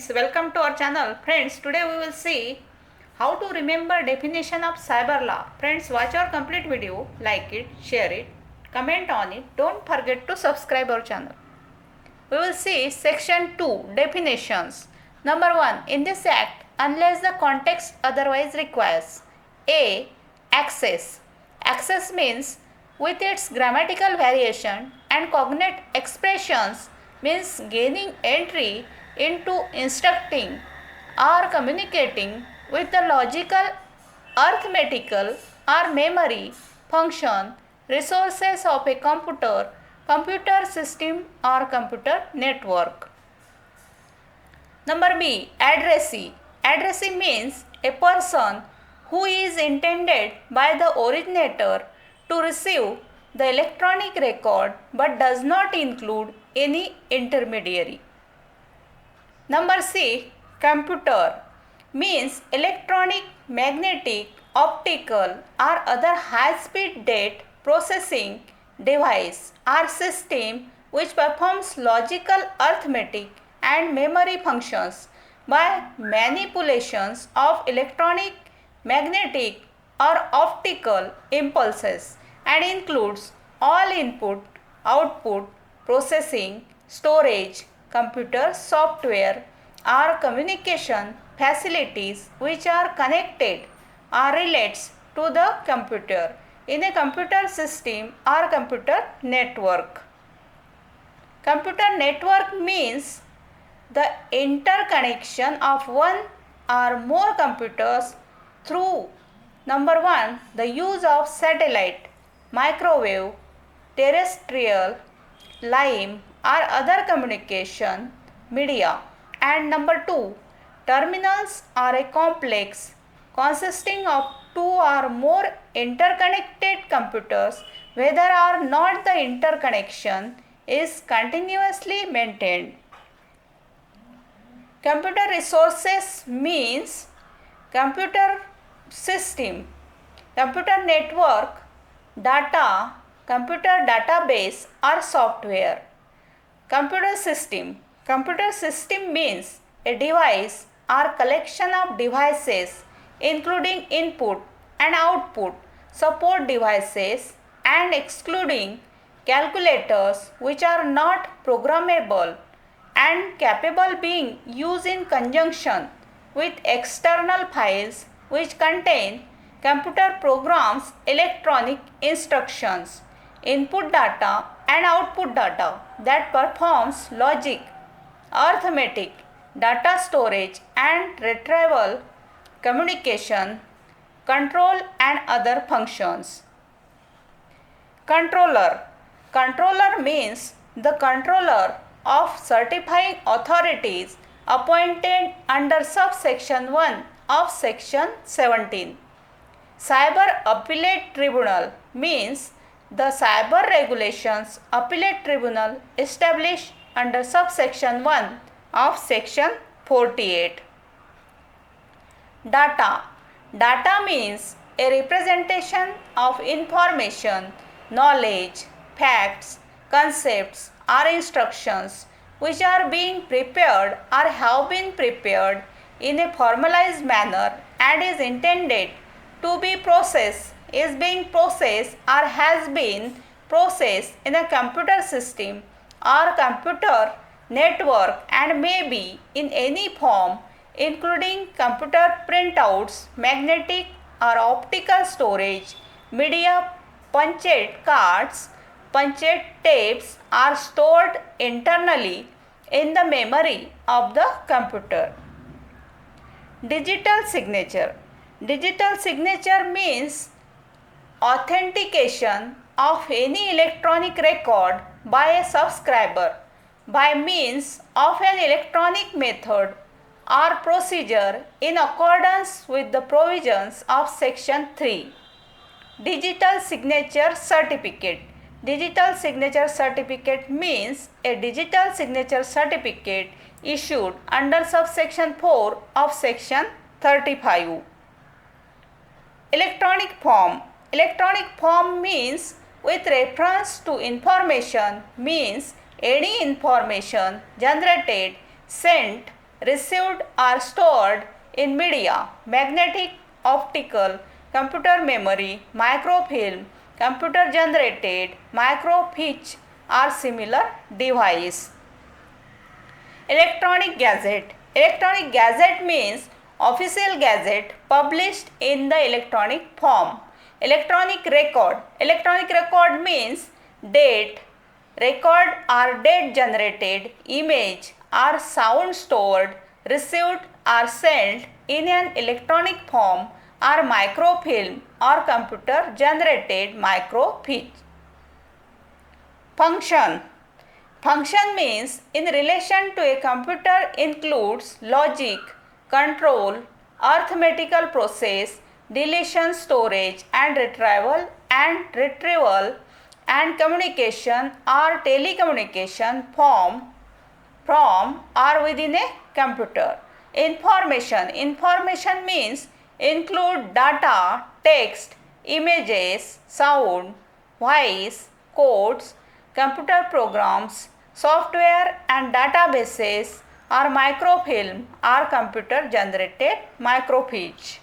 friends, welcome to our channel. Friends, today we will see how to remember definition of cyber law. Friends, watch our complete video, like it, share it, comment on it. Don't forget to subscribe our channel. We will see section 2 definitions. Number 1, in this act, unless the context otherwise requires. A. Access. Access means with its grammatical variation and cognate expressions means gaining entry into instructing or communicating with the logical, arithmetical or memory function resources of a computer system or computer network. Number B. Addressee. Addressee means a person who is intended by the originator to receive the electronic record but does not include any intermediary. Number C. Computer means electronic, magnetic, optical or other high-speed data processing device or system which performs logical, arithmetic and memory functions by manipulations of electronic, magnetic or optical impulses and includes all input, output, processing, storage, computer software or communication facilities which are connected or relates to the computer in a computer system or computer network. Computer network means the interconnection of one or more computers through number 1, the use of satellite, microwave, terrestrial, line or other communication media, and number 2, terminals are a complex consisting of 2 or more interconnected computers whether or not the interconnection is continuously maintained. Computer resources means computer system, computer network, data, computer database or software. Computer system. Computer system means a device or collection of devices including input and output, support devices and excluding calculators which are not programmable and capable being used in conjunction with external files which contain computer programs, electronic instructions, input data and output data that performs logic, arithmetic, data storage and retrieval, communication, control and other functions. Controller. Controller means the controller of certifying authorities appointed under subsection 1 of section 17. Cyber Appellate Tribunal means the cyber regulations appellate tribunal established under subsection 1 of section 48. Data. Data means a representation of information, knowledge, facts, concepts or instructions which are being prepared or have been prepared in a formalized manner and is intended to be processed, is being processed or has been processed in a computer system or computer network and may be in any form including computer printouts, magnetic or optical storage, media, punched cards, punched tapes are stored internally in the memory of the computer. Digital signature. Digital signature means authentication of any electronic record by a subscriber by means of an electronic method or procedure in accordance with the provisions of section 3. Digital signature certificate. Digital signature certificate means a digital signature certificate issued under subsection 4 of section 35. Electronic form. Electronic form means with reference to information means any information generated, sent received or stored in media, magnetic, optical, computer memory, microfilm, computer generated, microfiche or similar device. Electronic gazette. Electronic gazette means official gazette published in the electronic form. Electronic record. Electronic record means date, record or date generated, image or sound stored, received or sent in an electronic form or microfilm or computer generated microfiche. Function. Function means in relation to a computer includes logic, control, arithmetical process, deletion, storage and retrieval and communication or telecommunication from or within a computer. Information. Information means include data, text, images, sound, voice, codes, computer programs, software and databases or microfilm or computer generated microfiche.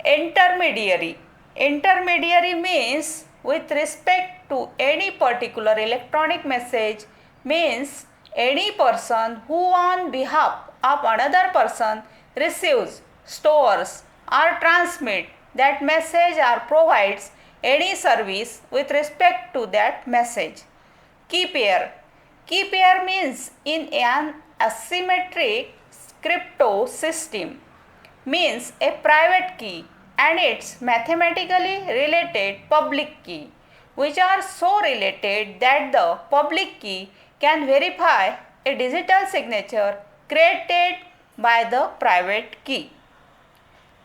Intermediary. Intermediary means with respect to any particular electronic message means any person who on behalf of another person receives, stores or transmits that message or provides any service with respect to that message. Key pair. Key pair means in an asymmetric crypto system means a private key and its mathematically related public key, which are so related that the public key can verify a digital signature created by the private key.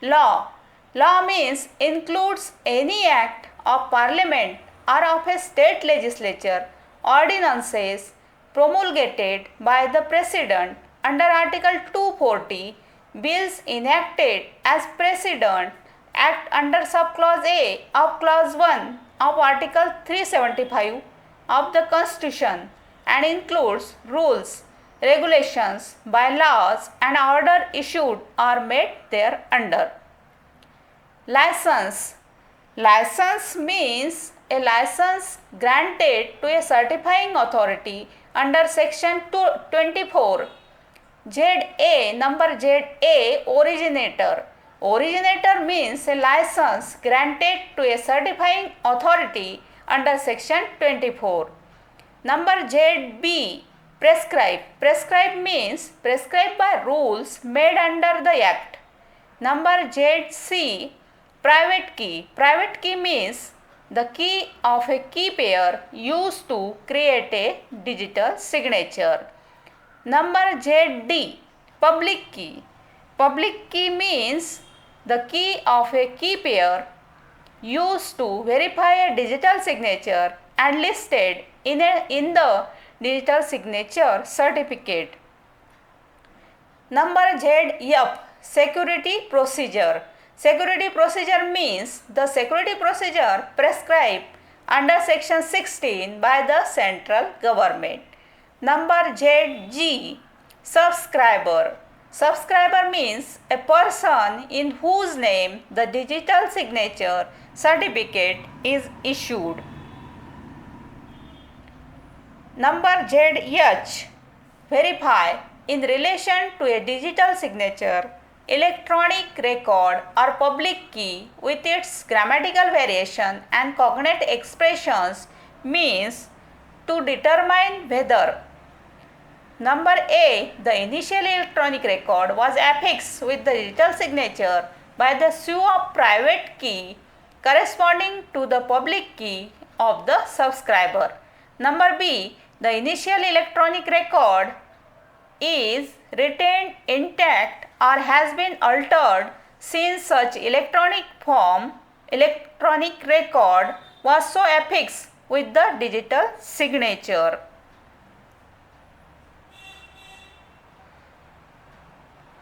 Law. Law means includes any act of parliament or of a state legislature, ordinances promulgated by the president under Article 240, bills enacted as President Act under subclause A of clause 1 of Article 375 of the Constitution and includes rules, regulations, bylaws and order issued or made thereunder. License. License means a license granted to a certifying authority under section 24. ZA, number ZA, originator. Originator means a license granted to a certifying authority under section 24. Number ZB, prescribe. Prescribe means prescribed by rules made under the act. Number ZC, private key. Private key means the key of a key pair used to create a digital signature. Number ZD, public key. Public key means the key of a key pair used to verify a digital signature and listed in the digital signature certificate. Number ZF, security procedure. Security procedure means the security procedure prescribed under section 16 by the central government. Number ZG, subscriber. Subscriber means a person in whose name the digital signature certificate is issued. Number ZH, verify. In relation to a digital signature, electronic record or public key with its grammatical variation and cognate expressions means to determine whether number A, the initial electronic record was affixed with the digital signature by the sew of private key corresponding to the public key of the subscriber. Number B, the initial electronic record is retained intact or has been altered since such electronic record was so affixed with the digital signature.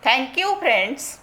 Thank you, friends.